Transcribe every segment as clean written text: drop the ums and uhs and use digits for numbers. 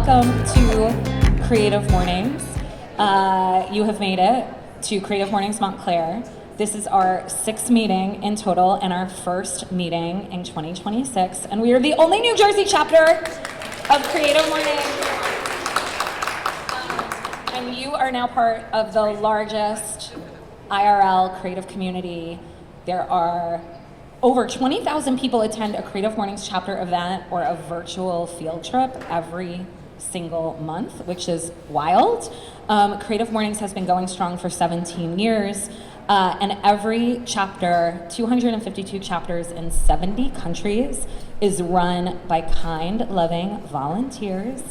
welcome to Creative Mornings. You have made it to Creative Mornings Montclair. This is our sixth meeting in total and our first meeting in 2026. And we are the only New Jersey chapter of Creative Mornings. And you are now part of the largest IRL creative community. There are over 20,000 people attend a Creative Mornings chapter event or a virtual field trip every single month, which is wild. Creative Mornings has been going strong for 17 years. And every chapter, 252 chapters in 70 countries, is run by kind, loving volunteers.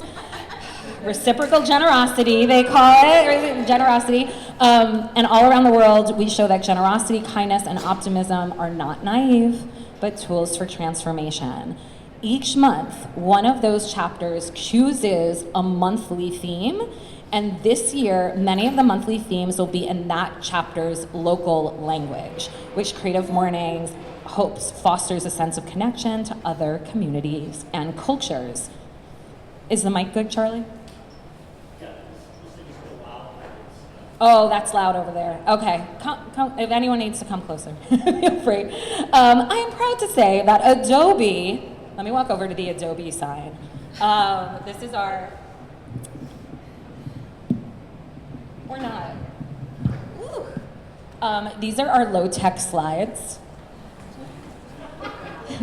Reciprocal generosity, they call it, generosity. And all around the world, we show that generosity, kindness, and optimism are not naive, but tools for transformation. Each month, one of those chapters chooses a monthly theme. And this year, many of the monthly themes will be in that chapter's local language, which Creative Mornings hopes fosters a sense of connection to other communities and cultures. Is the mic good, Charlie? Oh, that's loud over there. Okay, come, if anyone needs to come closer, feel free. I am proud to say that Adobe, let me walk over to the Adobe sign. This is our, or not. These are our low-tech slides.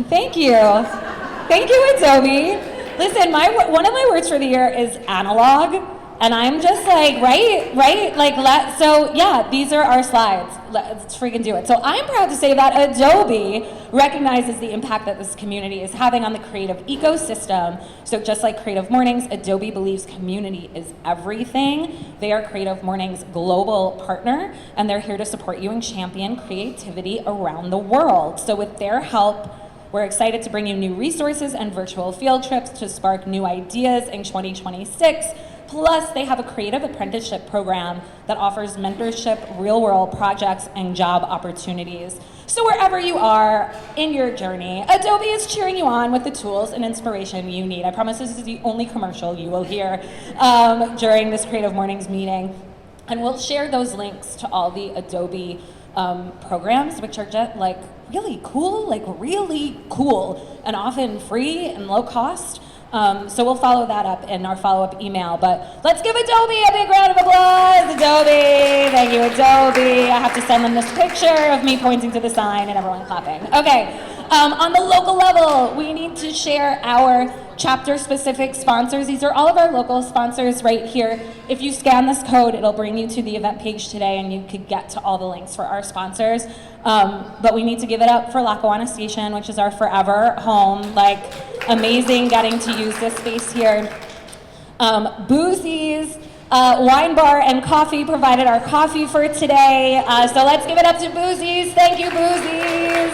Thank you. Thank you, Adobe. Listen, one of my words for the year is analog, and I'm just like, right? Like, so yeah, these are our slides. Let's freaking do it. So I'm proud to say that Adobe recognizes the impact that this community is having on the creative ecosystem. So just like Creative Mornings, Adobe believes community is everything. They are Creative Mornings' global partner, and they're here to support you and champion creativity around the world. So with their help, we're excited to bring you new resources and virtual field trips to spark new ideas in 2026. Plus, they have a creative apprenticeship program that offers mentorship, real-world projects, and job opportunities. So wherever you are in your journey, Adobe is cheering you on with the tools and inspiration you need. I promise this is the only commercial you will hear during this Creative Mornings meeting. And we'll share those links to all the Adobe programs, which are just like really cool, and often free and low cost. So we'll follow that up in our follow-up email, but let's give Adobe a big round of applause. Adobe, thank you, Adobe. I have to send them this picture of me pointing to the sign and everyone clapping. Okay, on the local level, we need to share our chapter-specific sponsors. These are all of our local sponsors right here. If you scan this code, it'll bring you to the event page today and you could get to all the links for our sponsors. But we need to give it up for Lackawanna Station, which is our forever home. Like, amazing getting to use this space here. Boozy's Wine Bar and Coffee provided our coffee for today. So let's give it up to Boozy's. Thank you, Boozy's.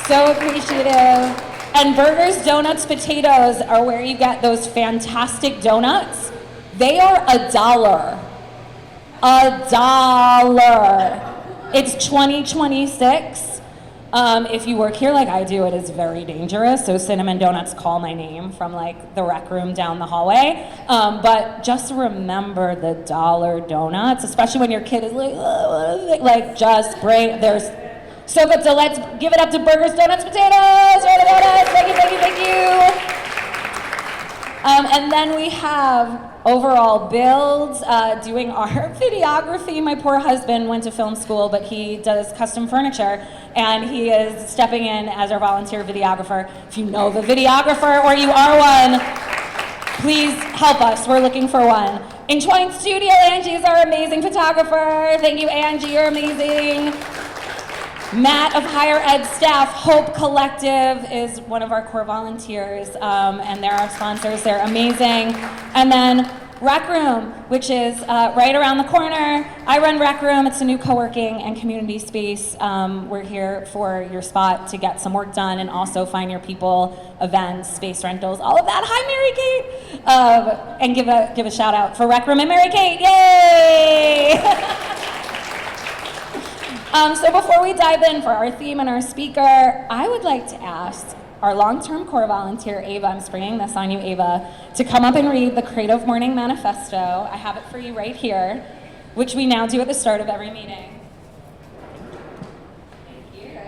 So appreciative. And Burgers, Donuts, Potatoes are where you get those fantastic donuts. They are $1. $1. It's 2026. If you work here like I do, it is very dangerous. So Cinnamon Donuts call my name from like the rec room down the hallway. But just remember the $1 donuts, especially when your kid is like just bring, there's so good. So let's give it up to Burgers, Donuts, Potatoes, donuts. Thank you. And then we have Overall Builds doing our videography. My poor husband went to film school, but he does custom furniture, and he is stepping in as our volunteer videographer. If you know the videographer or you are one, please help us. We're looking for one. In Twine Studio, Angie is our amazing photographer. Thank you, Angie. You're amazing. Matt of Higher Ed Staff, Hope Collective is one of our core volunteers, and they're our sponsors. They're amazing. And then Rec Room, which is right around the corner. I run Rec Room. It's a new co-working and community space. We're here for your spot to get some work done and also find your people, events, space rentals, all of that. Hi, Mary Kate! And give a shout out for Rec Room and Mary Kate. Yay! So before we dive in for our theme and our speaker, I would like to ask our long-term core volunteer, Ava, I'm springing this on you, Ava, to come up and read the Creative Morning Manifesto. I have it for you right here, which we now do at the start of every meeting. Thank you.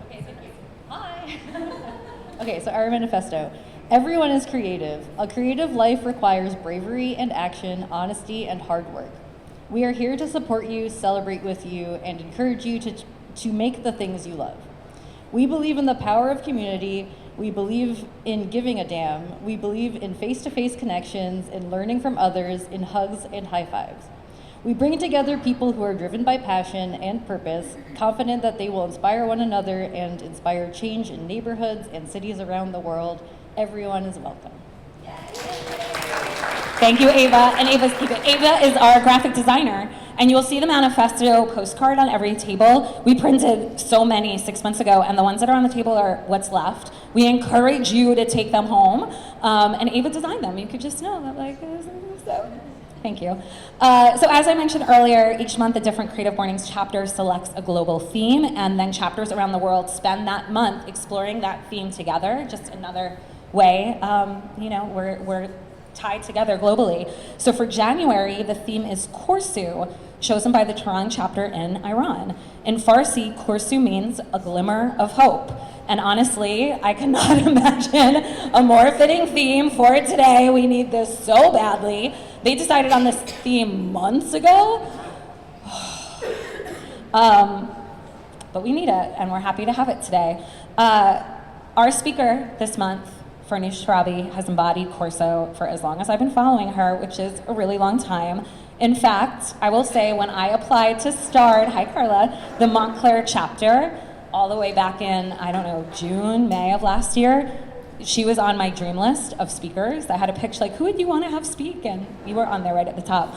Okay, thank you. Hi. Okay, so our manifesto. Everyone is creative. A creative life requires bravery and action, honesty, and hard work. We are here to support you, celebrate with you, and encourage you to make the things you love. We believe in the power of community. We believe in giving a damn. We believe in face-to-face connections, in learning from others, in hugs and high fives. We bring together people who are driven by passion and purpose, confident that they will inspire one another and inspire change in neighborhoods and cities around the world. Everyone is welcome. Thank you, Ava. And Ava is our graphic designer. And you'll see the manifesto postcard on every table. We printed so many 6 months ago, and the ones that are on the table are what's left. We encourage you to take them home. And Ava designed them. You could just know that, like, so. Thank you. So as I mentioned earlier, each month a different Creative Mornings chapter selects a global theme, and then chapters around the world spend that month exploring that theme together. Just another way, we're tied together globally. So for January, the theme is Koorsoo, chosen by the Tehran chapter in Iran. In Farsi, Koorsoo means a glimmer of hope. And honestly, I cannot imagine a more fitting theme for today. We need this so badly. They decided on this theme months ago. But we need it, and we're happy to have it today. Our speaker this month, Farnoosh Torabi, has embodied Koorsoo for as long as I've been following her, which is a really long time. In fact, I will say when I applied to start, hi Carla, the Montclair chapter, all the way back in, I don't know, June, May of last year, she was on my dream list of speakers. I had a pitch like, who would you want to have speak? And you were on there right at the top.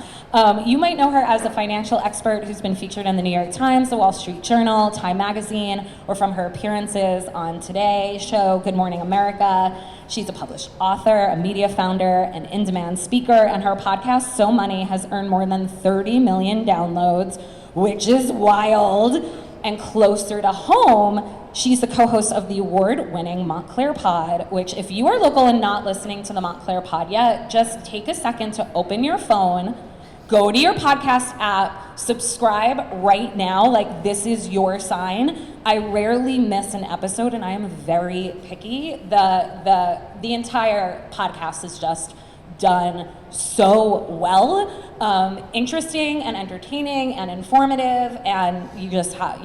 You might know her as a financial expert who's been featured in the New York Times, the Wall Street Journal, Time Magazine, or from her appearances on Today Show, Good Morning America. She's a published author, a media founder, an in-demand speaker, and her podcast, So Money, has earned more than 30 million downloads, which is wild. And closer to home, she's the co-host of the award-winning Montclair pod, which if you are local and not listening to the Montclair pod yet, just take a second to open your phone, go to your podcast app, subscribe right now, like this is your sign. I rarely miss an episode and I am very picky. The entire podcast is just done so well, interesting and entertaining and informative, and you just have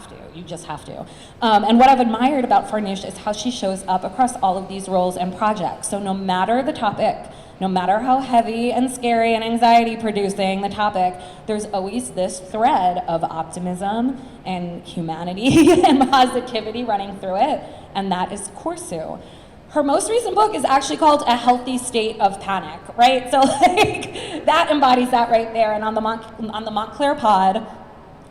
to. And what I've admired about Farnoosh is how she shows up across all of these roles and projects. So no matter the topic, no matter how heavy and scary and anxiety producing the topic, there's always this thread of optimism and humanity and positivity running through it, and that is Koorsoo. Her most recent book is actually called A Healthy State of Panic, right? So like that embodies that right there. And on the Montclair pod,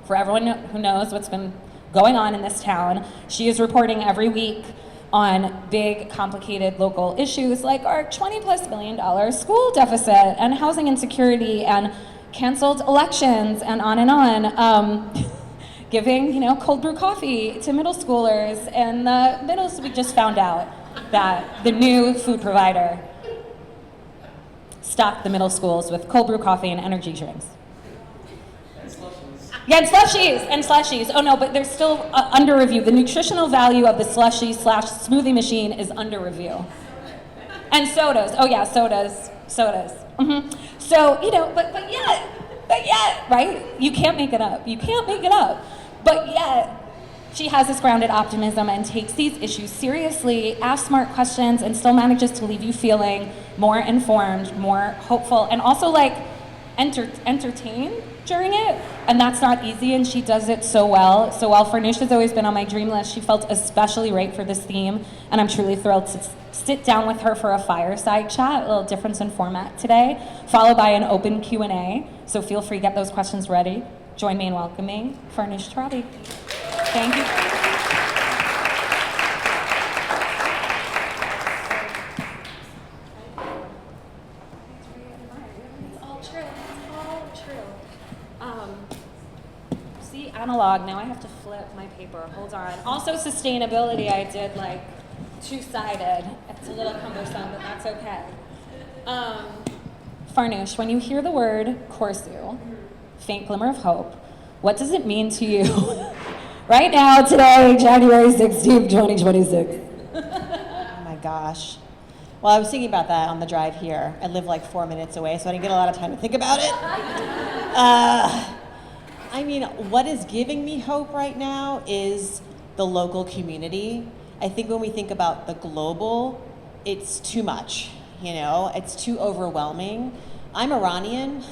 for everyone who knows what's been going on in this town, she is reporting every week on big, complicated local issues like our $20+ million school deficit and housing insecurity and canceled elections and on. Giving, cold brew coffee to middle schoolers, and we just found out that the new food provider stocked the middle schools with cold brew coffee and energy drinks. And slushies. Yeah, and slushies. Oh no, but they're still under review. The nutritional value of the slushie/smoothie machine is under review. And sodas. Oh yeah, sodas. Mm-hmm. So, but yet, right? You can't make it up. But yet, she has this grounded optimism and takes these issues seriously, asks smart questions, and still manages to leave you feeling more informed, more hopeful, and also like entertained during it. And that's not easy, and she does it so well. So while Farnoosh has always been on my dream list, she felt especially right for this theme, and I'm truly thrilled to sit down with her for a fireside chat, a little difference in format today, followed by an open Q&A. So feel free to get those questions ready. Join me in welcoming Farnoosh Torabi. Thank you. It's all true. See, analog. Now I have to flip my paper. Hold on. Also sustainability, I did like two-sided. It's a little cumbersome, but that's okay. Farnoosh, when you hear the word Koorsoo, faint glimmer of hope, what does it mean to you right now, today, January 16th, 2026? Oh my gosh. Well, I was thinking about that on the drive here. I live like 4 minutes away, so I didn't get a lot of time to think about it. I mean, what is giving me hope right now is the local community. I think when we think about the global, it's too much, you know? It's too overwhelming. I'm Iranian,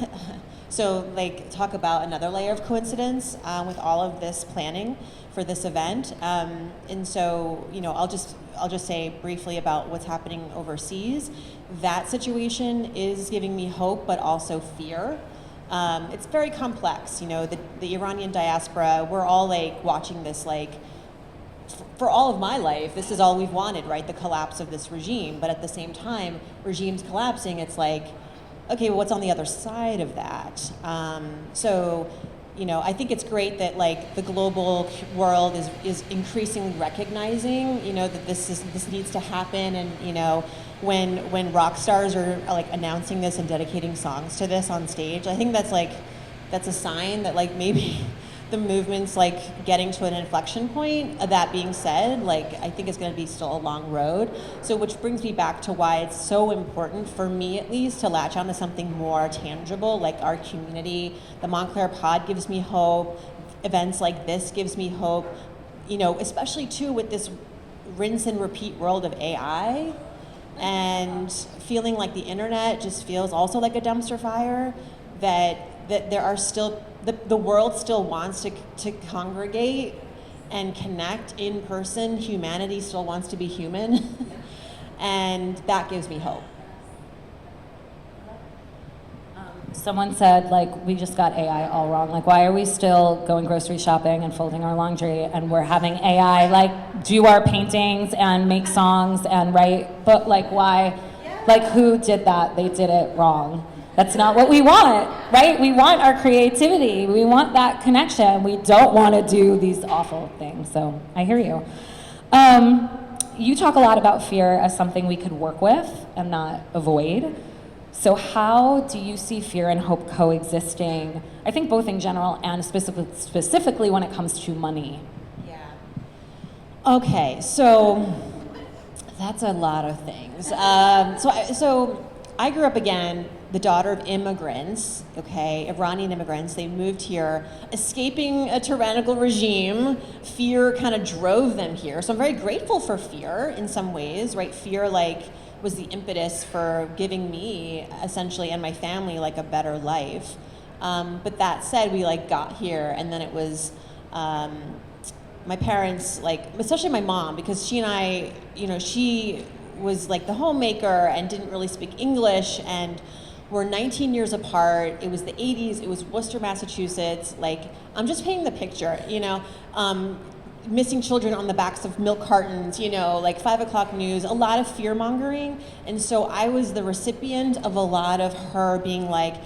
so like talk about another layer of coincidence with all of this planning for this event. And so, you know, I'll just say briefly about what's happening overseas. That situation is giving me hope, but also fear. It's very complex, you know, the Iranian diaspora, we're all like watching this like, for all of my life, this is all we've wanted, right? The collapse of this regime. But at the same time, regimes collapsing, it's like, okay, well, what's on the other side of that? So, you know, I think it's great that like the global world is increasingly recognizing, you know, that this needs to happen, and you know, when rock stars are like announcing this and dedicating songs to this on stage, I think that's a sign that like maybe the movement's like getting to an inflection point. That being said, like I think it's going to be still a long road. So which brings me back to why it's so important for me, at least, to latch onto something more tangible, like our community. The Montclair pod gives me hope. Events like this gives me hope. You know, especially too with this rinse and repeat world of AI, and feeling like the internet just feels also like a dumpster fire. That there are still the world still wants to congregate and connect in person. Humanity still wants to be human, and that gives me hope. Someone said, like, we just got AI all wrong. Like, why are we still going grocery shopping and folding our laundry, and we're having AI, like, do our paintings and make songs and write, but, like, why? Like, who did that? They did it wrong. That's not what we want, right? We want our creativity. We want that connection. We don't want to do these awful things. So I hear you. You talk a lot about fear as something we could work with and not avoid. So how do you see fear and hope coexisting? I think both in general and specifically when it comes to money. Yeah. Okay, so that's a lot of things. So I grew up, again, the daughter of immigrants, okay, Iranian immigrants. They moved here, escaping a tyrannical regime. Fear kind of drove them here. So I'm very grateful for fear in some ways, right? Fear, like, was the impetus for giving me, essentially, and my family, like, a better life. But that said, we, like, got here, and then it was, my parents, like, especially my mom, because she and I, you know, she was, like, the homemaker and didn't really speak English, and we're 19 years apart. It was the 80s. It was Worcester, Massachusetts. Like, I'm just painting the picture, you know. Missing children on the backs of milk cartons, you know, like 5 o'clock news, a lot of fear mongering. And so I was the recipient of a lot of her being like,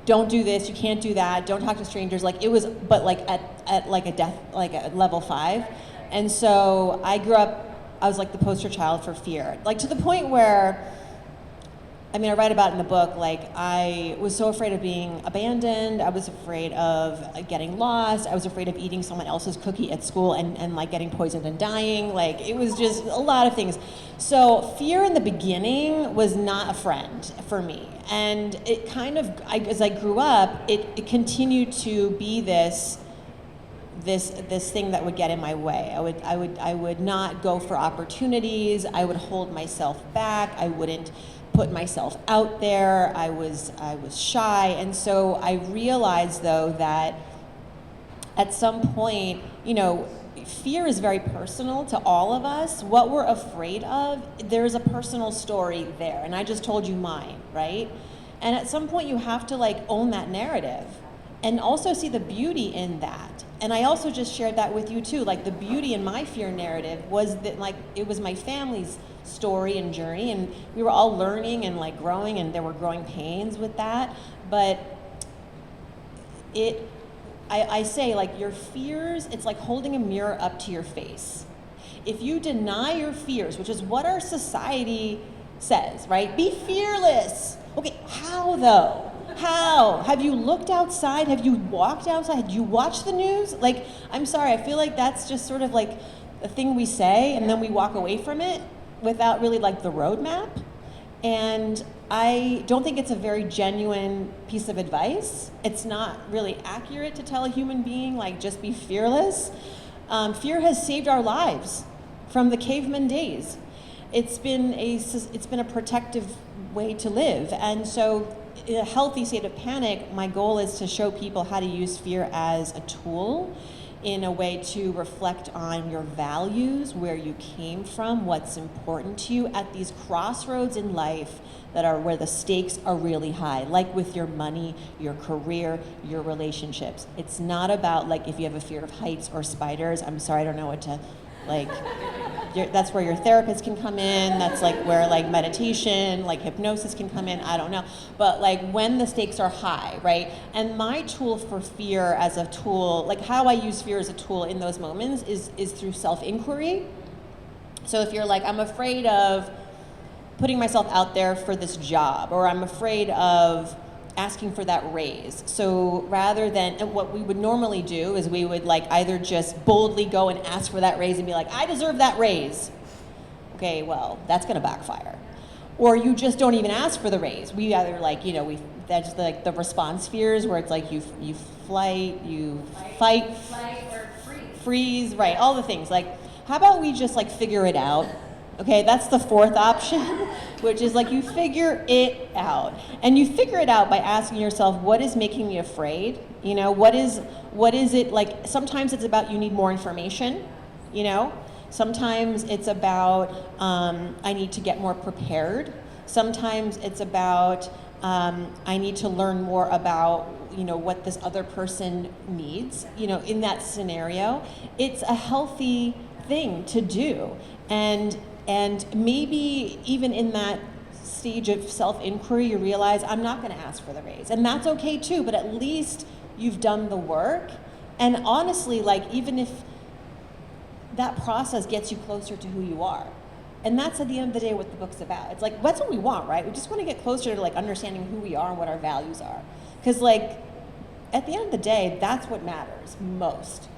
don't do this, you can't do that, don't talk to strangers. Like, it was, but like at like a death, like at level 5. And so I grew up, I was like the poster child for fear. Like, to the point where, I mean, I write about it in the book, like, I was so afraid of being abandoned. I was afraid of getting lost. I was afraid of eating someone else's cookie at school and like getting poisoned and dying. Like, it was just a lot of things. So fear in the beginning was not a friend for me. And it kind of, as I grew up, it continued to be this thing that would get in my way. I would not go for opportunities. I would hold myself back. I wouldn't put myself out there. I was shy. And so I realized, though, that at some point, you know, fear is very personal to all of us. What we're afraid of, there's a personal story there. And I just told you mine, right? And at some point you have to like own that narrative and also see the beauty in that. And I also just shared that with you too. Like, the beauty in my fear narrative was that, like, it was my family's story and journey, and we were all learning and like growing, and there were growing pains with that. But I say, like, your fears, it's like holding a mirror up to your face. If you deny your fears, which is what our society says, right? Be fearless. Okay, how though? How? Have you looked outside? Have you walked outside? Have you watched the news? Like, I'm sorry, I feel like that's just sort of like a thing we say and then we walk away from it without really like the roadmap. And I don't think it's a very genuine piece of advice. It's not really accurate to tell a human being, like, just be fearless. Fear has saved our lives from the caveman days. It's been a protective way to live. And so in a healthy state of panic, my goal is to show people how to use fear as a tool in a way to reflect on your values, where you came from, what's important to you at these crossroads in life that are where the stakes are really high, like with your money, your career, your relationships. It's not about, like, if you have a fear of heights or spiders, I'm sorry, I don't know what to, like, that's where your therapist can come in. That's like where, like, meditation, like hypnosis can come in. I don't know. But, like, when the stakes are high, right? And my tool for fear as a tool, like how I use fear as a tool in those moments is through self-inquiry. So if you're like, I'm afraid of putting myself out there for this job, or I'm afraid of asking for that raise. So rather than, and what we would normally do is we would, like, either just boldly go and ask for that raise and be like, I deserve that raise. Okay, well, that's gonna backfire. Or you just don't even ask for the raise. We either, like, you know, that's like the response fears, where it's like you fight or freeze, right, all the things. Like, how about we just, like, figure it out? Okay, that's the fourth option, which is, like, you figure it out. And you figure it out by asking yourself, what is making me afraid? You know, what is it, like, sometimes it's about you need more information, you know? Sometimes it's about I need to get more prepared. Sometimes it's about I need to learn more about, you know, what this other person needs, you know, in that scenario. It's a healthy thing to do. And maybe even in that stage of self-inquiry, you realize, I'm not gonna ask for the raise. And that's okay too, but at least you've done the work. And honestly, like, even if that process gets you closer to who you are. And that's at the end of the day what the book's about. It's like, that's what we want, right? We just want to get closer to, like, understanding who we are and what our values are. Because, like, at the end of the day, that's what matters most.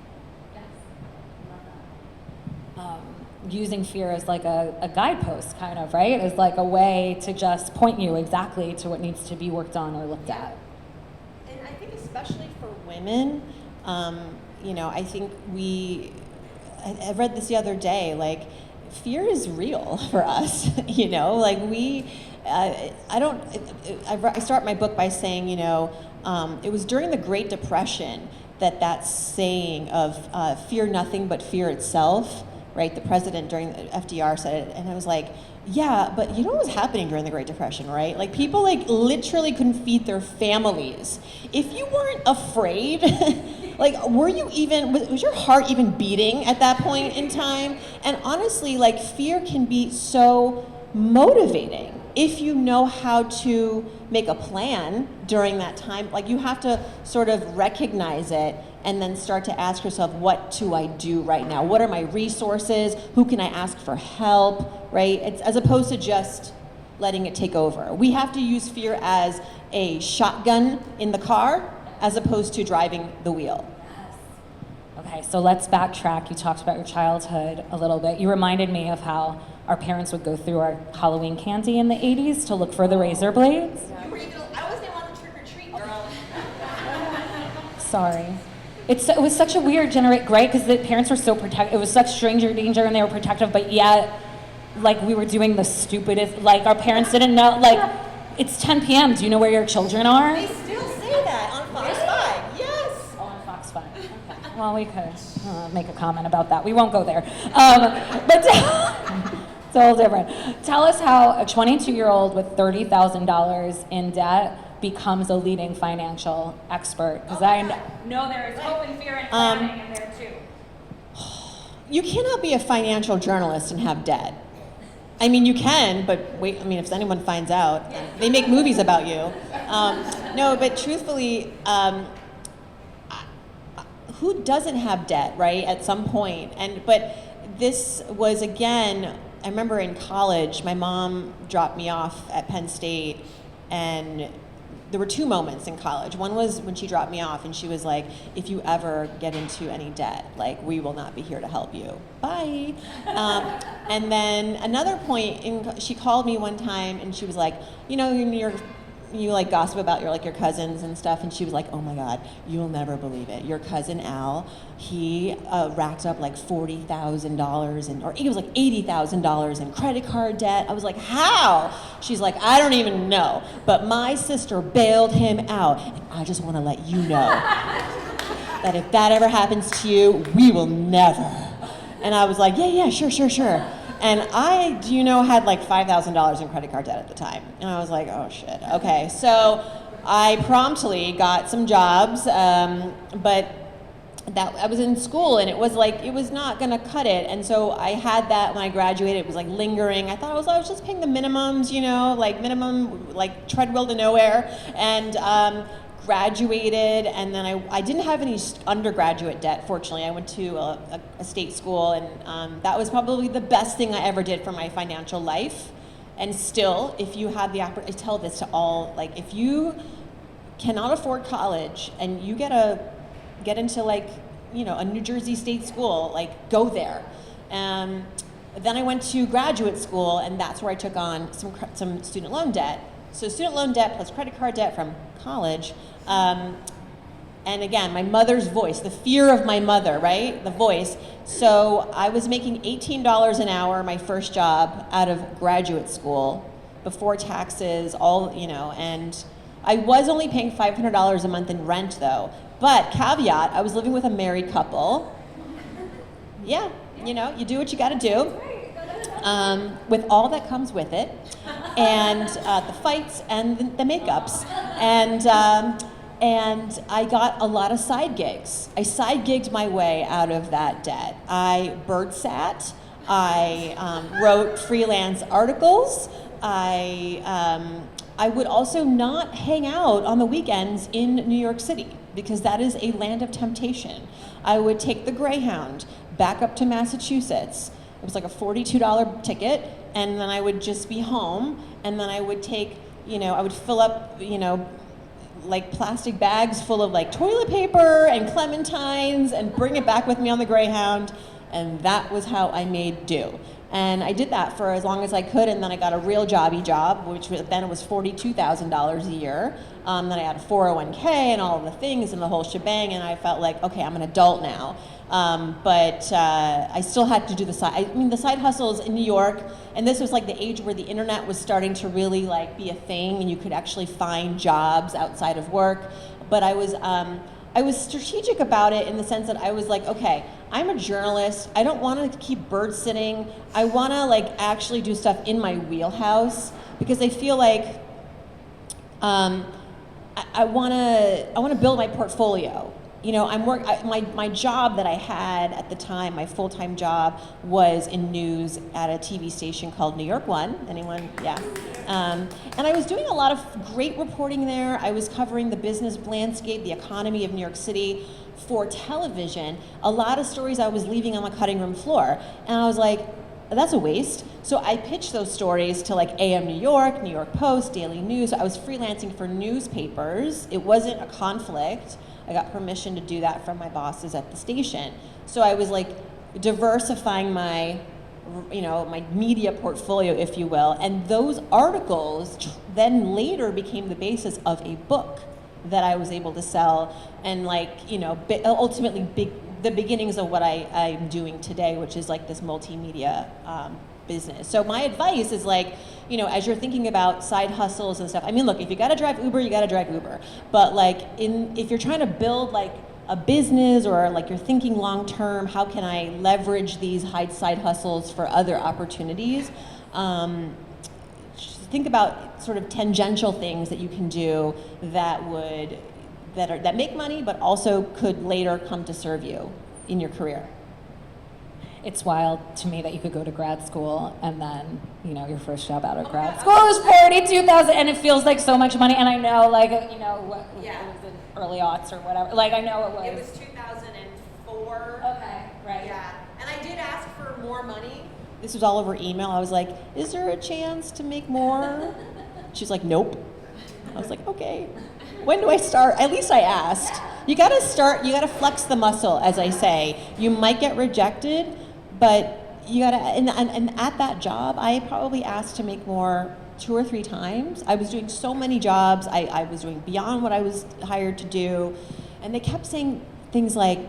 Using fear as like a guidepost, kind of, right? As like a way to just point you exactly to what needs to be worked on or looked at. And I think especially for women, you know, I think I read this the other day, like, fear is real for us, you know, like I start my book by saying, you know, it was during the Great Depression that saying of fear nothing but fear itself, right? The president during FDR said it, and I was like, yeah, but you know what was happening during the Great Depression, right? Like, people, like, literally couldn't feed their families. If you weren't afraid, like, was your heart even beating at that point in time? And honestly, like, fear can be so motivating if you know how to make a plan during that time. Like, you have to sort of recognize it and then start to ask yourself, what do I do right now? What are my resources? Who can I ask for help, right? It's as opposed to just letting it take over. We have to use fear as a shotgun in the car as opposed to driving the wheel. Okay, so let's backtrack. You talked about your childhood a little bit. You reminded me of how our parents would go through our Halloween candy in the 80s to look for the razor blades. I wasn't on the trick or treat, girl. Sorry. It was such a weird generation, right? Because the parents were so protective. It was such stranger danger, and they were protective, but yet, like, we were doing the stupidest. Like, our parents didn't know. Like, it's 10 p.m. Do you know where your children are? They still say that on Fox 5. Yes. Oh, on Fox 5. Okay. Well, we could make a comment about that. We won't go there. But it's all different. Tell us how a 22-year-old with $30,000 in debt becomes a leading financial expert, because I know there is hope and fear and planning in there too. You cannot be a financial journalist and have debt. I mean, you can, but wait, I mean, if anyone finds out, they make movies about you. No, but truthfully, who doesn't have debt, right, at some point? But this was, again, I remember in college, my mom dropped me off at Penn State, and there were 2 moments in college. One was when she dropped me off and she was like, if you ever get into any debt, like, we will not be here to help you. Bye. And then another point, she called me one time and she was like, you know, you like gossip about your cousins and stuff, and she was like, oh my God, you'll never believe it. Your cousin Al, he racked up like $40,000 or it was like $80,000 in credit card debt. I was like, how? She's like, I don't even know, but my sister bailed him out. And I just want to let you know that if that ever happens to you, we will never. And I was like, yeah, sure. And I, had like $5,000 in credit card debt at the time. And I was like, oh shit, okay. So I promptly got some jobs, but I was in school and it was not gonna cut it. And so I had that when I graduated, it was like lingering. I thought I was just paying the minimums, like minimum, like treadmill to nowhere. And graduated, and then I didn't have any undergraduate debt, fortunately. I went to a state school, and that was probably the best thing I ever did for my financial life. And still, if you have the opportunity, I tell this to all, like, if you cannot afford college and you get into like, a New Jersey state school, like, go there. Then I went to graduate school, and that's where I took on some student loan debt. So student loan debt plus credit card debt from college. And again, my mother's voice, the fear of my mother, right? The voice. So I was making $18 an hour, my first job out of graduate school, before taxes, and I was only paying $500 a month in rent though. But caveat, I was living with a married couple. Yeah, you do what you gotta do. With all that comes with it, and the fights and the makeups, and I got a lot of side gigs. I side gigged my way out of that debt. I bird sat. I wrote freelance articles. I would also not hang out on the weekends in New York City because that is a land of temptation. I would take the Greyhound back up to Massachusetts. It was like a $42 ticket, and then I would just be home, and then I would take, I would fill up, like plastic bags full of like toilet paper and clementines and bring it back with me on the Greyhound, and that was how I made do. And I did that for as long as I could, and then I got a real jobby job, which then it was $42,000 a year. Then I had a 401k and all of the things and the whole shebang, and I felt like, okay, I'm an adult now. But I still had to do the side hustles in New York, and this was like the age where the internet was starting to really like be a thing, and you could actually find jobs outside of work. But I was strategic about it in the sense that I was like, okay, I'm a journalist. I don't want to keep bird sitting. I want to like actually do stuff in my wheelhouse because I feel like I want to build my portfolio. My job that I had at the time, my full-time job, was in news at a TV station called New York One. Anyone? Yeah. And I was doing a lot of great reporting there. I was covering the business landscape, the economy of New York City for television. A lot of stories I was leaving on the cutting room floor. And I was like, that's a waste. So I pitched those stories to like AM New York, New York Post, Daily News. I was freelancing for newspapers. It wasn't a conflict. I got permission to do that from my bosses at the station. So I was like diversifying my media portfolio, if you will. And those articles then later became the basis of a book that I was able to sell and ultimately the beginnings of what I'm doing today, which is like this multimedia business. So my advice is like, as you're thinking about side hustles and stuff, look, if you gotta drive Uber, you gotta drive Uber. But if you're trying to build like a business or like you're thinking long term, how can I leverage these side hustles for other opportunities? Think about sort of tangential things that you can do that make money, but also could later come to serve you in your career. It's wild to me that you could go to grad school and then, your first job out of grad school is $42,000, and it feels like so much money. And I know, it was in early aughts or whatever. Like I know it was. It was 2000 and more money? This was all over email. I was like, is there a chance to make more? She's like, nope. I was like, okay. When do I start? At least I asked. You gotta start, you gotta flex the muscle, as I say. You might get rejected, but you gotta, and at that job, I probably asked to make more 2 or 3 times. I was doing so many jobs. I was doing beyond what I was hired to do. And they kept saying things like,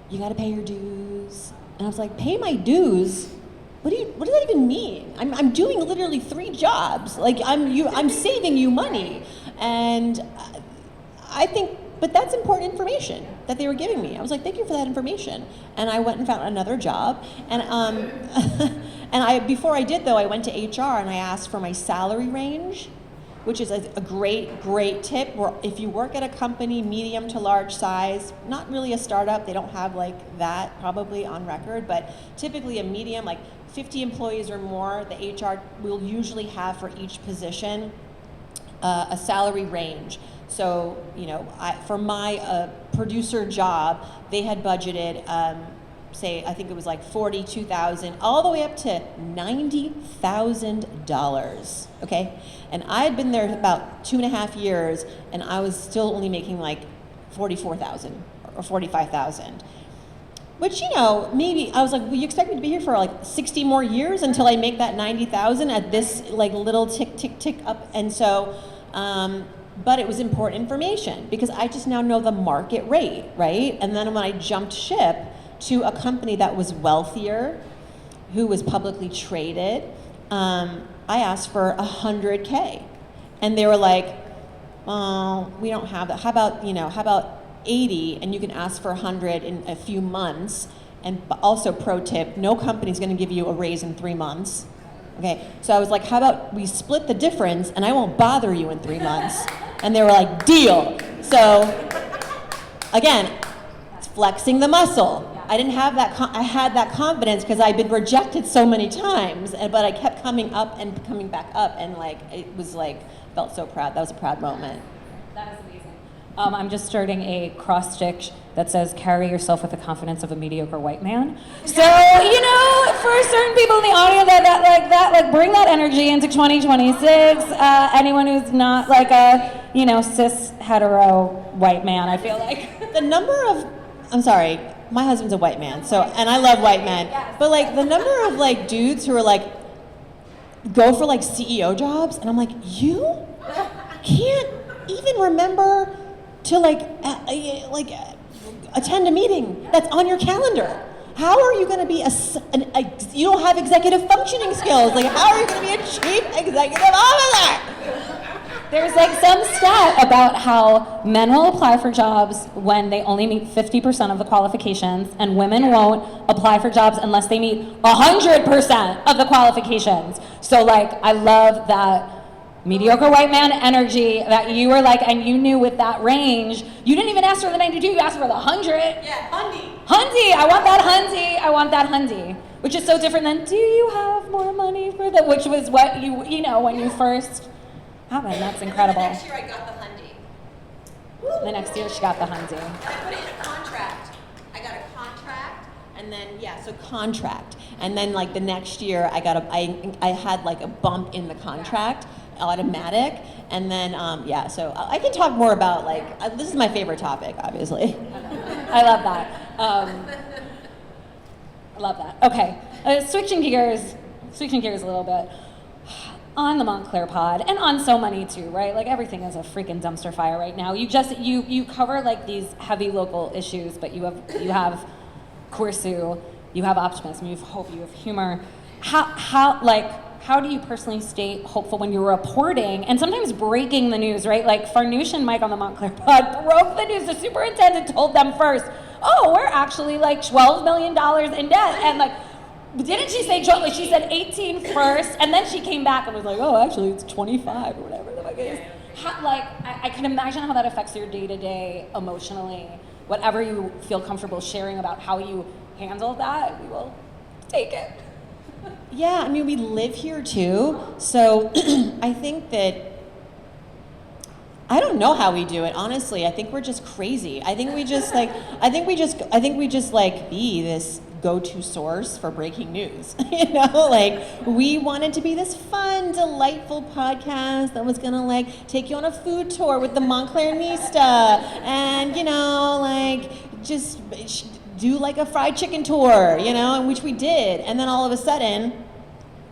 you gotta pay your dues. And I was like, pay my dues? What does that even mean? I'm doing literally 3 jobs. Like I'm saving you money. And I think, but that's important information that they were giving me. I was like, thank you for that information. And I went and found another job. And and before I did though, I went to HR and I asked for my salary range, which is a great tip. Where if you work at a company medium to large size, not really a startup, they don't have like that probably on record, but typically a medium, like 50 employees or more, the HR will usually have for each position a salary range. So, you know, for my producer job, they had budgeted, say, I think it was like $42,000, all the way up to $90,000. Okay, and I had been there about 2.5 years, and I was still only making like $44,000 or $45,000. Which, you know, maybe I was like, well, you expect me to be here for like 60 more years until I make that 90,000 at this like little tick up, and so. But it was important information because I just now know the market rate, right? And then when I jumped ship to a company that was wealthier, who was publicly traded, I asked for 100K, and they were like, "Oh, we don't have that. How about 80, and you can ask for 100 in a few months." And also, pro tip: no company's going to give you a raise in 3 months. Okay, so I was like, how about we split the difference and I won't bother you in 3 months? And they were like, deal. So again, it's flexing the muscle. I didn't have that, I had that confidence because I'd been rejected so many times, but I kept coming up and coming back up, and like, it was like, felt so proud. That was a proud moment. That is amazing. I'm just starting a cross stitch that says, carry yourself with the confidence of a mediocre white man. So, you know, for certain people in the audience that bring that energy into 2026. Anyone who's not like a, cis hetero white man, I feel like. The number of, I'm sorry, my husband's a white man, so, and I love white men, but like the number of like dudes who are like, go for like CEO jobs, and I'm like, you can't even remember to attend a meeting that's on your calendar. How are you going to be you don't have executive functioning skills. Like, how are you going to be a chief executive officer? There's like some stat about how men will apply for jobs when they only meet 50% of the qualifications, and women won't apply for jobs unless they meet 100% of the qualifications. So like, I love that mediocre white man energy that you were like, and you knew with that range, you didn't even ask for the 92, you asked for the 100. Yeah, hundy. Hundy, I want that hundy, I want that hundy. Which is so different than, do you have more money for that? Which was what when you first happened. That's incredible. The next year I got the hundy. The next year she got the hundy. And I put it in a contract. I got a contract. And then, contract. And then like the next year I had like a bump in the contract, automatic. And then, so I can talk more about this is my favorite topic, obviously. I love that. I love that. Okay, switching gears a little bit. On the Montclair pod, and on so many too, right? Like everything is a freaking dumpster fire right now. You cover like these heavy local issues, but you have Koorsoo, you have optimism, you have hope, you have humor. How do you personally stay hopeful when you're reporting and sometimes breaking the news, right? Like Farnoosh and Mike on the Montclair pod broke the news. The superintendent told them first, oh, we're actually like $12 million in debt. And like, didn't she say 12? She said 18 first, and then she came back and was like, oh, actually it's 25 or whatever the fuck it is. I can imagine how that affects your day-to-day emotionally. Whatever you feel comfortable sharing about how you handle that, we will take it. Yeah, I mean, we live here too, so I think that, I don't know how we do it, honestly. I think we're just crazy. I think we just be this go-to source for breaking news. You know, like we wanted to be this fun, delightful podcast that was gonna like take you on a food tour with the Montclair Nista, and you know, like just do like a fried chicken tour, you know, and which we did, and then all of a sudden,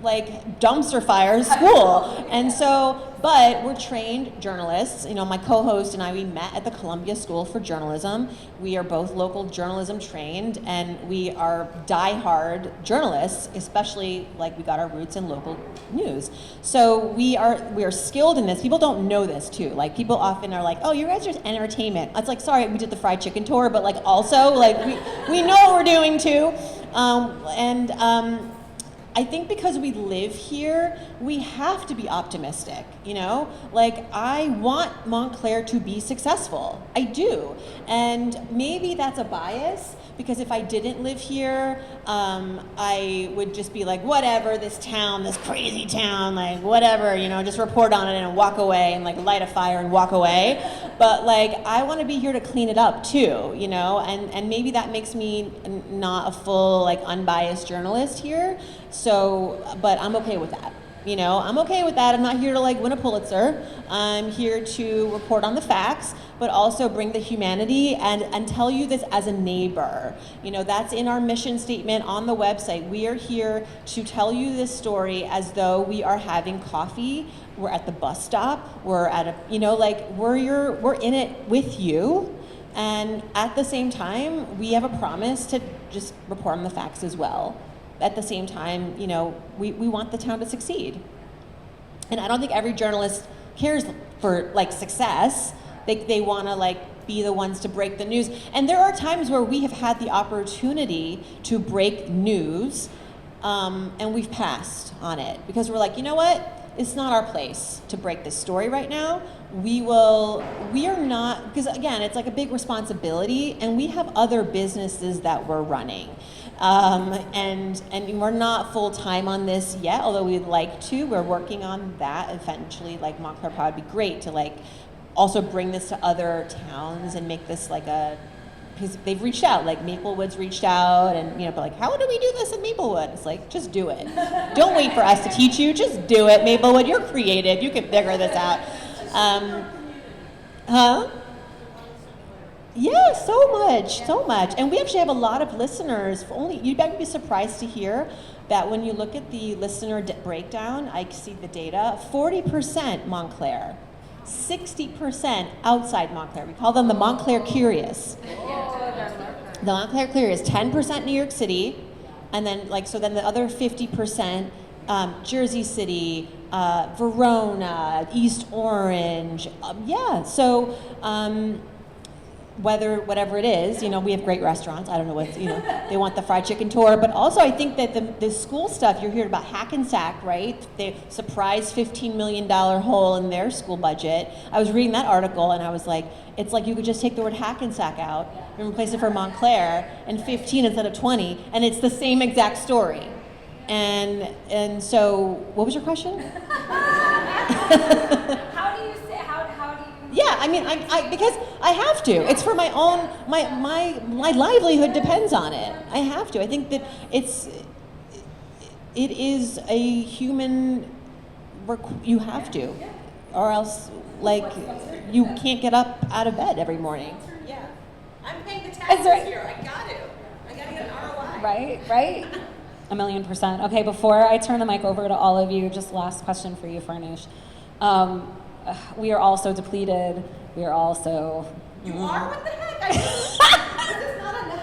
like dumpster fire school. And so, but we're trained journalists. You know, my co-host and I, we met at the Columbia School for Journalism. We are both local journalism trained, and we are diehard journalists, especially like we got our roots in local news. So we are skilled in this. People don't know this too. Like people often are like, oh, you guys are just entertainment. It's like, sorry, we did the fried chicken tour, but like also like we know what we're doing too. I think because we live here, we have to be optimistic, you know? Like, I want Montclair to be successful. I do. And maybe that's a bias, because if I didn't live here, I would just be like, whatever, this town, this crazy town, like, whatever, you know, just report on it and walk away and, like, light a fire and walk away. But, like, I want to be here to clean it up, too, you know? And maybe that makes me not a full, like, unbiased journalist here. So, but I'm okay with that. You know, I'm okay with that. I'm not here to like win a Pulitzer. I'm here to report on the facts, but also bring the humanity and tell you this as a neighbor. You know, that's in our mission statement on the website. We are here to tell you this story as though we are having coffee. We're at the bus stop. We're at a, you know, like we're in it with you. And at the same time, we have a promise to just report on the facts as well. At the same time, you know, we want the town to succeed. And I don't think every journalist cares for like success. They want to like be the ones to break the news. And there are times where we have had the opportunity to break news, and we've passed on it because we're like, you know what? It's not our place to break this story right now. We are not, because again, it's like a big responsibility, and we have other businesses that we're running. And we're not full time on this yet, although we'd like to. We're working on that eventually. Like Montclair Pod would be great to like also bring this to other towns and make this like because they've reached out, like Maplewood's reached out, and you know, but like, how do we do this in Maplewood? It's like, just do it. Don't wait for us to teach you. Just do it, Maplewood. You're creative. You can figure this out. Yeah, so much. And we actually have a lot of listeners. You'd be surprised to hear that when you look at the listener breakdown, I see the data, 40% Montclair, 60% outside Montclair. We call them the Montclair Curious. The Montclair Curious, 10% New York City, and then then the other 50%, Jersey City, Verona, East Orange. Whatever it is, you know, we have great restaurants. I don't know what, you know, they want the fried chicken tour, but also I think that the school stuff, you're hearing about Hackensack, right? They surprise $15 million hole in their school budget. I was reading that article and I was like, it's like you could just take the word Hackensack out and replace it for Montclair and 15 instead of 20, and it's the same exact story. And so, what was your question? Yeah, I mean, I because I have to. It's for my own, my livelihood depends on it. I have to. I think that it is a human, you have to, or else like you can't get up out of bed every morning. Yeah, I'm paying the taxes here. I got to get an ROI. Right. 1,000,000%. Okay, before I turn the mic over to all of you, just last question for you, Farnoosh. We are all so depleted. We are all so... You are? What the heck? This is not enough.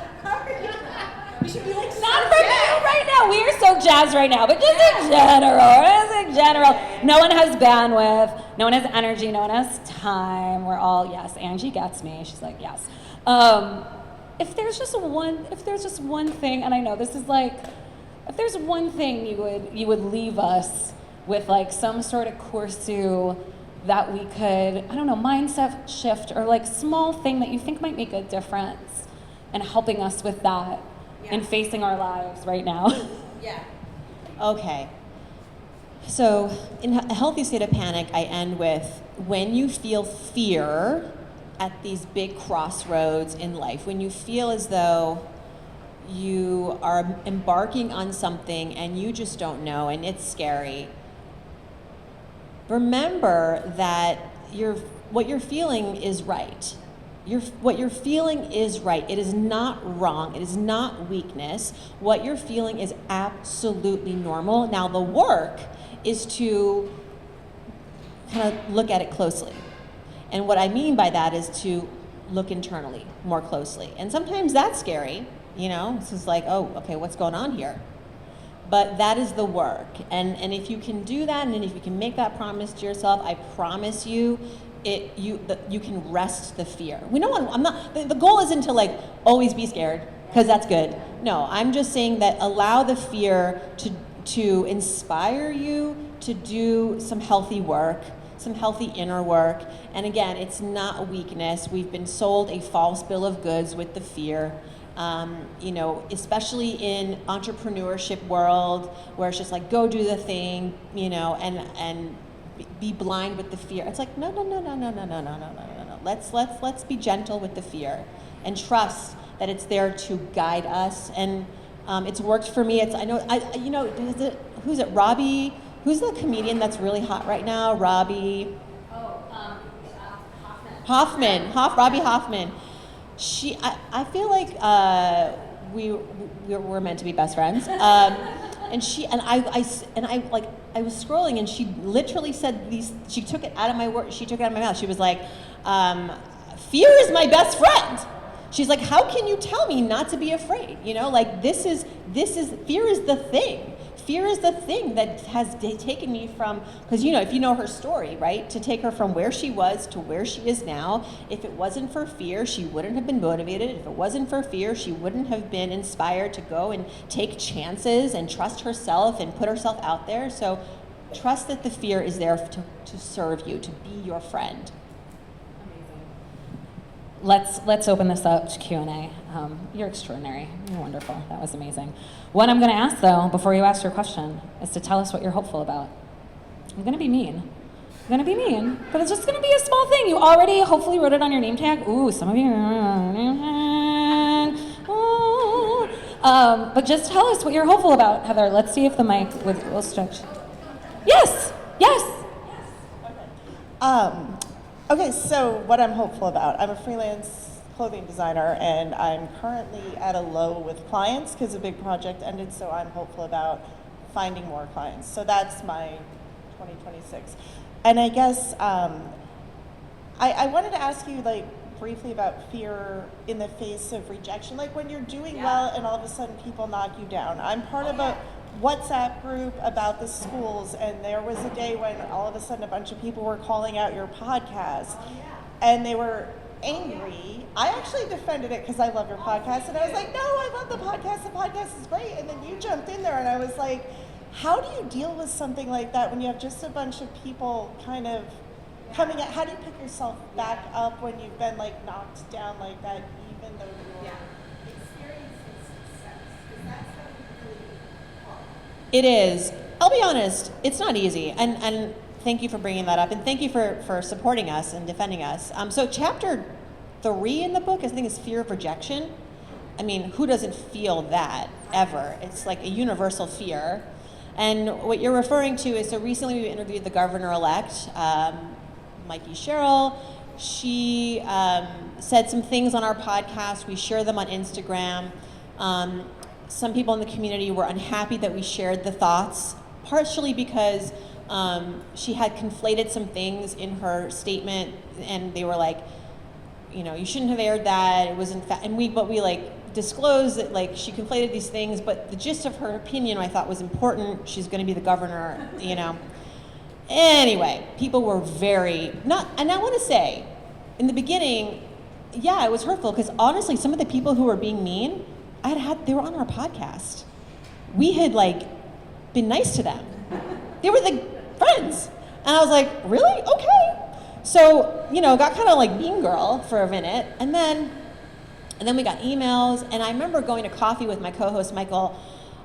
We should be like... Not for me right now. We are so jazzed right now, but just in general. No one has bandwidth. No one has energy. No one has time. We're all, yes, Angie gets me. She's like, yes. If there's just one thing, and I know this is like, if there's one thing you would leave us with like some sort of Koorsoo that we could, I don't know, mindset shift or like small thing that you think might make a difference in helping us with that and facing our lives right now. Yeah. Okay. So in A Healthy State of Panic, I end with, when you feel fear at these big crossroads in life, when you feel as though you are embarking on something and you just don't know and it's scary, remember that what you're feeling is right. What you're feeling is right. It is not wrong. It is not weakness. What you're feeling is absolutely normal. Now the work is to kind of look at it closely. And what I mean by that is to look internally more closely. And sometimes that's scary, It's just like, oh, okay, what's going on here? But that is the work. And if you can do that, and if you can make that promise to yourself, I promise you, you can rest the fear. The goal isn't to always be scared, because that's good. No, I'm just saying that allow the fear to inspire you to do some healthy work, some healthy inner work. And again, it's not a weakness. We've been sold a false bill of goods with the fear. Especially in entrepreneurship world where it's just like, go do the thing, and be blind with the fear. It's like, no. Let's be gentle with the fear and trust that it's there to guide us. And it's worked for me. Who's it? Robbie, who's the comedian that's really hot right now? Robbie Hoffman. Robbie Hoffman. I feel like we're meant to be best friends. And I was scrolling, and she literally said these. She took it out of my mouth. She was like, "Fear is my best friend." She's like, "How can you tell me not to be afraid? This is fear is the thing. Fear is the thing that has taken me from, because if you know her story, right, to take her from where she was to where she is now, if it wasn't for fear, she wouldn't have been motivated. If it wasn't for fear, she wouldn't have been inspired to go and take chances and trust herself and put herself out there. So trust that the fear is there to serve you, to be your friend. Let's open this up to Q&A. You're extraordinary. You're wonderful. That was amazing. What I'm going to ask, though, before you ask your question, is to tell us what you're hopeful about. I'm going to be mean. But it's just going to be a small thing. You already hopefully wrote it on your name tag. Ooh, some of you. But just tell us what you're hopeful about, Heather. Let's see if the mic will stretch. Yes. Okay, so what I'm hopeful about. I'm a freelance clothing designer, and I'm currently at a low with clients because a big project ended, so I'm hopeful about finding more clients. So that's my 2026. And I guess I wanted to ask you briefly about fear in the face of rejection. When you're doing well and all of a sudden people knock you down. I'm part of a WhatsApp group about the schools, and there was a day when all of a sudden a bunch of people were calling out your podcast, and they were angry. I actually defended it because I love your podcast, and I was like, no, I love the podcast is great. And then you jumped in there, and I was like, how do you deal with something like that when you have just a bunch of people kind of coming at? How do you pick yourself back up when you've been knocked down like that, even though you're experiencing success? Because that's really hard. It is. I'll be honest, it's not easy. And thank you for bringing that up, and thank you for supporting us and defending us. So chapter 3 in the book, I think, is fear of rejection. I mean, who doesn't feel that ever? It's like a universal fear. And what you're referring to is, so recently we interviewed the governor-elect, Mikey Sherrill. She said some things on our podcast. We share them on Instagram. Some people in the community were unhappy that we shared the thoughts, partially because she had conflated some things in her statement, and they were like, you shouldn't have aired that. It was in fact, and we disclosed that she conflated these things, but the gist of her opinion I thought was important. She's going to be the governor, Anyway, people were and I want to say, in the beginning, it was hurtful, because honestly, some of the people who were being mean, they were on our podcast. We had been nice to them. They were friends. And I was like, really? Okay. So, got kind of mean girl for a minute. And then we got emails. And I remember going to coffee with my co-host, Michael,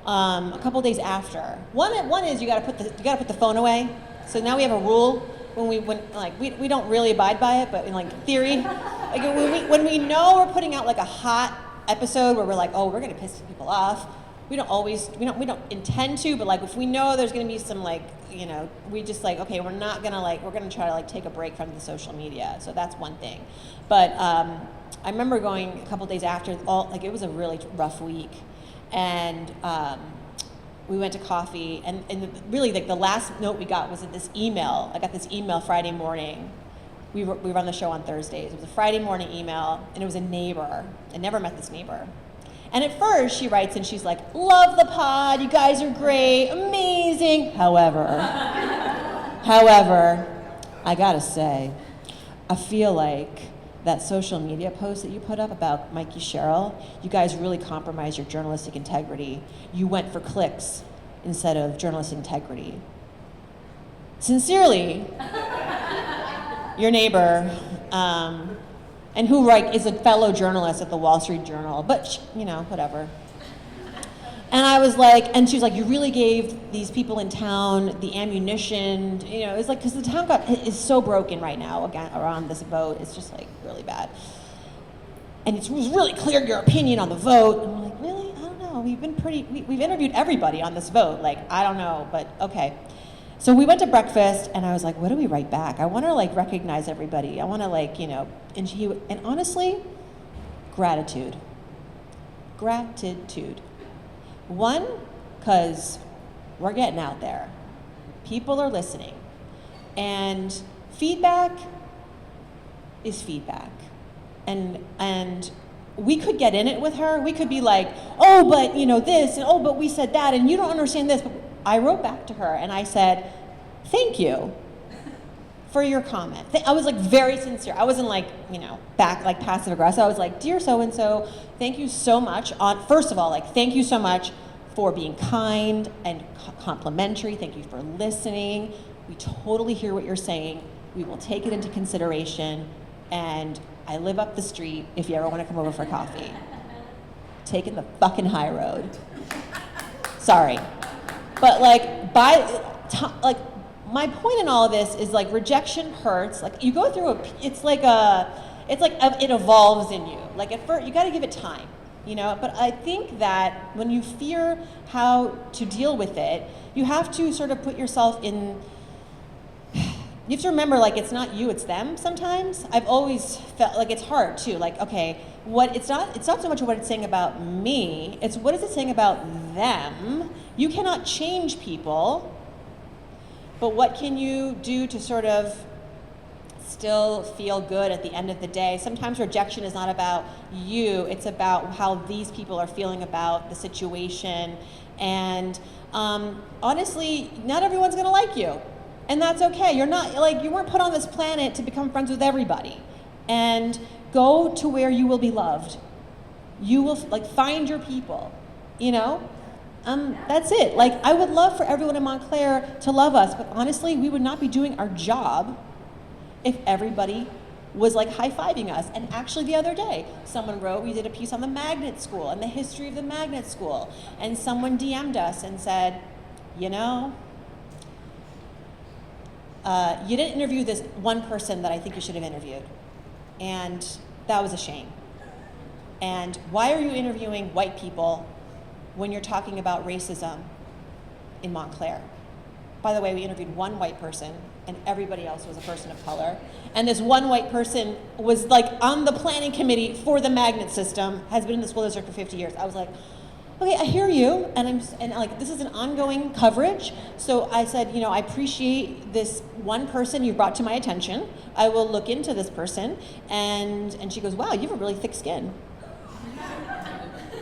a couple days after. One is you got to put the phone away. So now we have a rule when we don't really abide by it, but in theory, when we know we're putting out a hot episode where we're like, oh, we're gonna piss people off. We don't intend to, but like if we know there's gonna be some like, you know, we just like, okay, we're gonna try to like take a break from the social media. So that's one thing. But I remember going a couple days after, it was a really rough week, and we went to coffee, and really like the last note we got was this email. I got this email Friday morning. We run the show on Thursdays. It was a Friday morning email, and it was a neighbor. I never met this neighbor. And at first she writes and she's like, love the pod, you guys are great, amazing. However, I gotta say, I feel like that social media post that you put up about Mikey Sherrill, you guys really compromised your journalistic integrity. You went for clicks instead of journalistic integrity. Sincerely, your neighbor, and who is a fellow journalist at the Wall Street Journal, but you know, whatever. And I was like, and she was like, you really gave these people in town the ammunition, you know, it's like, because the town is so broken right now again around this vote, it's just like really bad. And it was really clear your opinion on the vote. And we're like, really? I don't know, we've interviewed everybody on this vote, like, I don't know, but okay. So we went to breakfast, and I was like, what do we write back? I want to like recognize everybody. I want to like, you know, and honestly, gratitude. One, because we're getting out there. People are listening. And feedback is feedback. And we could get in it with her. We could be like, oh, but you know this, and oh, but we said that, and you don't understand this. But I wrote back to her and I said, thank you for your comment. I was like very sincere. I wasn't like, you know, back like passive aggressive. I was like, dear so-and-so, thank you so much. First of all, like, thank you so much for being kind and complimentary. Thank you for listening. We totally hear what you're saying. We will take it into consideration. And I live up the street if you ever want to come over for coffee. Taking the fucking high road. Sorry. But like, my point in all of this is like rejection hurts. Like you go through it evolves in you. Like at first, you got to give it time, you know. But I think that when you fear how to deal with it, you have to sort of put yourself in. You have to remember, like, it's not you, it's them. Sometimes I've always felt like it's hard too. Like, okay, it's not so much what it's saying about me. It's what is it saying about them. You cannot change people. But what can you do to sort of still feel good at the end of the day? Sometimes rejection is not about you, it's about how these people are feeling about the situation. And honestly, not everyone's gonna like you. And that's okay. You're not, like, you weren't put on this planet to become friends with everybody. And go to where you will be loved. You will, like, find your people, you know? That's it. Like, I would love for everyone in Montclair to love us, but honestly, we would not be doing our job if everybody was like high-fiving us. And actually the other day, someone wrote, we did a piece on the magnet school and the history of the magnet school. And someone DM'd us and said, you know, you didn't interview this one person that I think you should have interviewed. And that was a shame. And why are you interviewing white people when you're talking about racism in Montclair? By the way, we interviewed one white person and everybody else was a person of color. And this one white person was like on the planning committee for the magnet system, has been in the school district for 50 years. I was like, okay, I hear you, and like, this is an ongoing coverage. So I said, you know, I appreciate this one person you brought to my attention. I will look into this person. And she goes, wow, you have a really thick skin.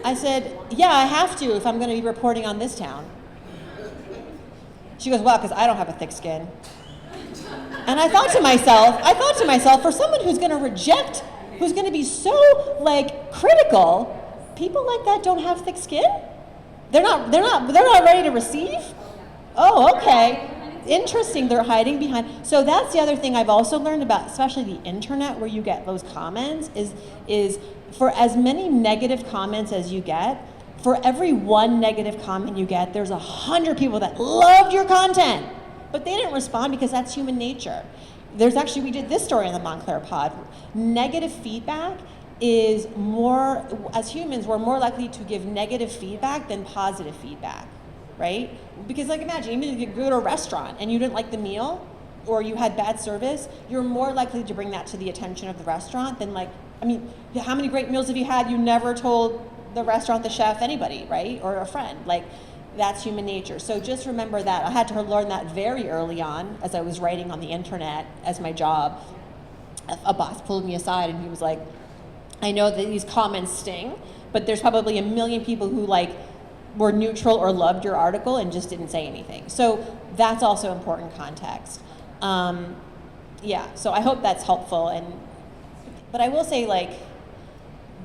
I said, yeah, I have to if I'm going to be reporting on this town. She goes, wow, because I don't have a thick skin. And I thought to myself, for someone who's going to reject, who's going to be so like critical, people like that don't have thick skin? They're not ready to receive? Oh, okay. Interesting, they're hiding behind. So that's the other thing I've also learned about, especially the internet where you get those comments, is for as many negative comments as you get, for every one negative comment you get, there's 100 people that loved your content, but they didn't respond because that's human nature. We did this story on the Montclair pod. Negative feedback is more, as humans, we're more likely to give negative feedback than positive feedback, right? Because like imagine, even if you go to a restaurant and you didn't like the meal or you had bad service, you're more likely to bring that to the attention of the restaurant than like, I mean, how many great meals have you had you never told the restaurant, the chef, anybody, right? Or a friend, like that's human nature. So just remember that. I had to learn that very early on as I was writing on the internet as my job. A boss pulled me aside and he was like, I know that these comments sting, but there's probably a million people who like were neutral or loved your article and just didn't say anything. So that's also important context. Yeah, so I hope that's helpful. But I will say like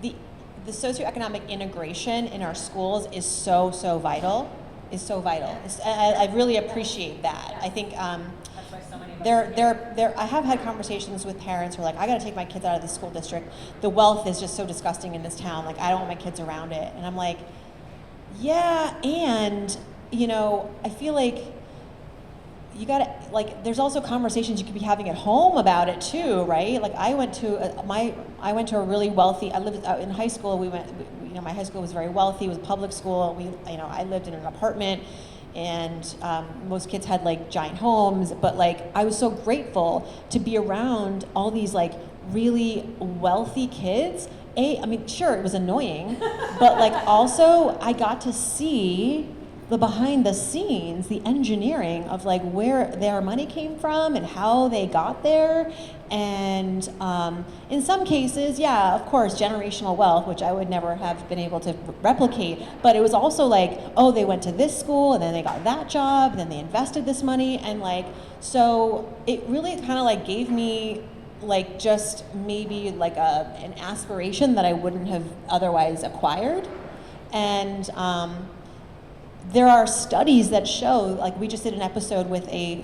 the socioeconomic integration in our schools is so vital. I really appreciate that. I think I have had conversations with parents who are like, I got to take my kids out of the school district. The wealth is just so disgusting in this town. Like, I don't want my kids around it. And I'm like, yeah, and I feel like you gotta, like, there's also conversations you could be having at home about it too, right? Like I went to a really wealthy, I lived in high school, my high school was very wealthy, it was public school, I lived in an apartment, and most kids had like giant homes, but like I was so grateful to be around all these like really wealthy kids. I mean, sure, it was annoying, but like also I got to see the behind the scenes, the engineering of like where their money came from and how they got there. And in some cases, yeah, of course, generational wealth, which I would never have been able to replicate, but it was also like, oh, they went to this school and then they got that job and then they invested this money. And like, so it really kind of like gave me like just maybe like an aspiration that I wouldn't have otherwise acquired. And there are studies that show, like we just did an episode with a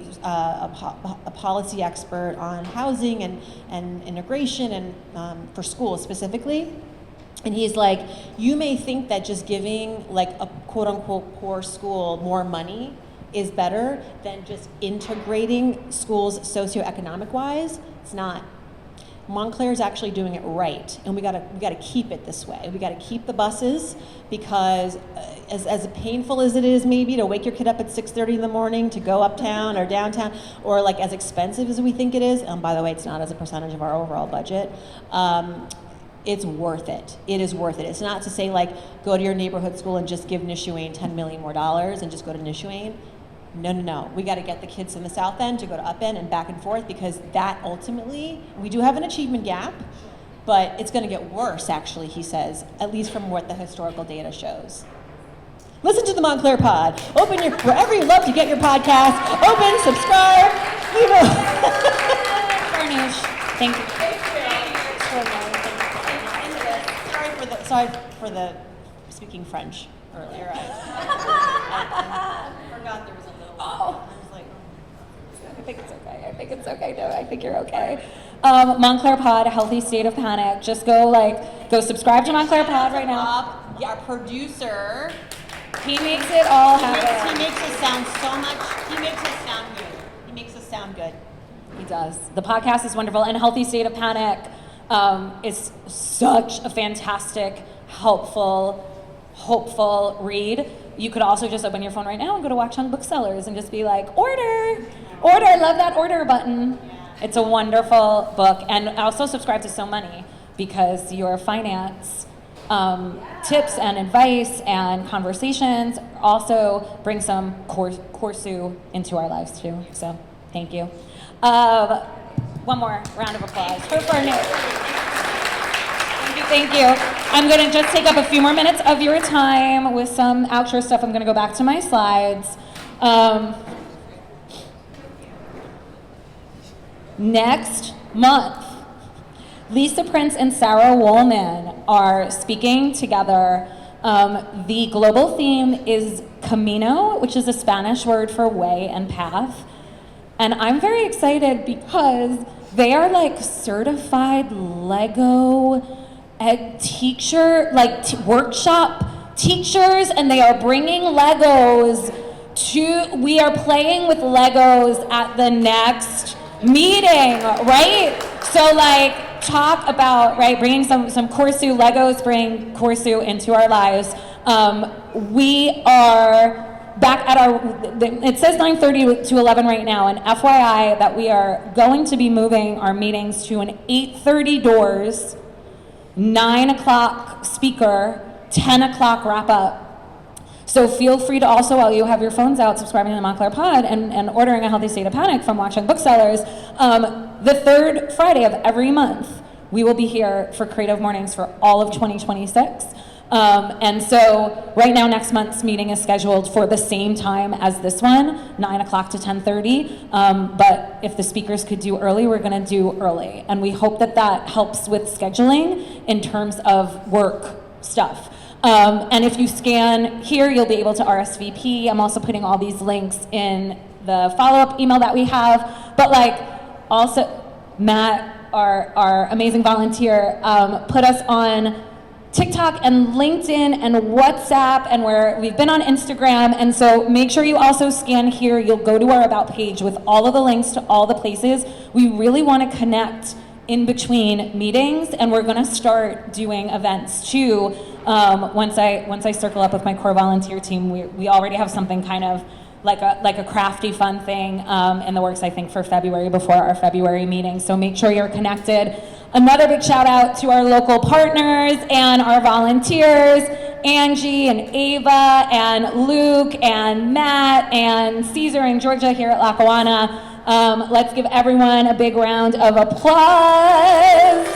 policy expert on housing and integration and for schools specifically. And he's like, you may think that just giving like a quote unquote poor school more money is better than just integrating schools socioeconomic wise. It's not. Montclair is actually doing it right, and we gotta keep it this way. We gotta keep the buses, because as painful as it is maybe to wake your kid up at 6:30 in the morning to go uptown or downtown, or like as expensive as we think it is, and by the way, it's not as a percentage of our overall budget, it's worth it. It is worth it. It's not to say like go to your neighborhood school and just give Nishuane $10 million more and just go to Nishuane. No. We got to get the kids from the South End to go to Up End and back and forth, because that ultimately, we do have an achievement gap, but it's going to get worse, actually, he says, at least from what the historical data shows. Listen to the Montclair Pod. Open wherever you love to get your podcast. Open, subscribe. Farnoosh, thank you. Sorry for the speaking French earlier. I forgot there was a little. Oh. I was like, I think it's okay. No, I think you're okay. Montclair Pod, A Healthy State of Panic. Just go subscribe to Montclair Pod right now. Our producer. He makes it all happen. He makes us sound so much. He makes us sound good. He makes us sound good. He does. The podcast is wonderful, and A Healthy State of Panic is such a fantastic, helpful, hopeful read. You could also just open your phone right now and go to Watch on Booksellers and just be like, order, love that order button. It's a wonderful book. And also subscribe to So Money, because your finance tips and advice and conversations also bring some Koorsoo into our lives too. So thank you. One more round of applause for Farnoosh. Thank you. I'm going to just take up a few more minutes of your time with some outro stuff. I'm going to go back to my slides. Next month, Lisa Prince and Sarah Woolman are speaking together. The global theme is Camino, which is a Spanish word for way and path. And I'm very excited because they are like certified Lego workshop teachers, and they are bringing Legos we are playing with Legos at the next meeting, right? So like, talk about, right, bringing some Koorsoo Legos, bring Koorsoo into our lives. We are back at it says 9:30 to 11 right now, and FYI that we are going to be moving our meetings to an 8:30 doors, 9 o'clock speaker, 10 o'clock wrap up. So feel free to also, while you have your phones out, subscribing to the Montclair Pod and ordering A Healthy State of Panic from Watching Booksellers, the third Friday of every month, we will be here for Creative Mornings for all of 2026. And so right now, next month's meeting is scheduled for the same time as this one, 9 o'clock to 10:30. But if the speakers could do early, we're going to do early. And we hope that that helps with scheduling in terms of work stuff. And if you scan here, you'll be able to RSVP. I'm also putting all these links in the follow-up email that we have. But like, also, Matt, our amazing volunteer, put us on TikTok and LinkedIn and WhatsApp, and we've been on Instagram, and so make sure you also scan here. You'll go to our About page with all of the links to all the places. We really want to connect in between meetings, and we're going to start doing events too. Once I circle up with my core volunteer team, we already have something kind of like a crafty, fun thing in the works, I think, for February, before our February meeting. So make sure you're connected. Another big shout out to our local partners and our volunteers, Angie and Ava and Luke and Matt and Caesar and Georgia here at Lackawanna. Let's give everyone a big round of applause.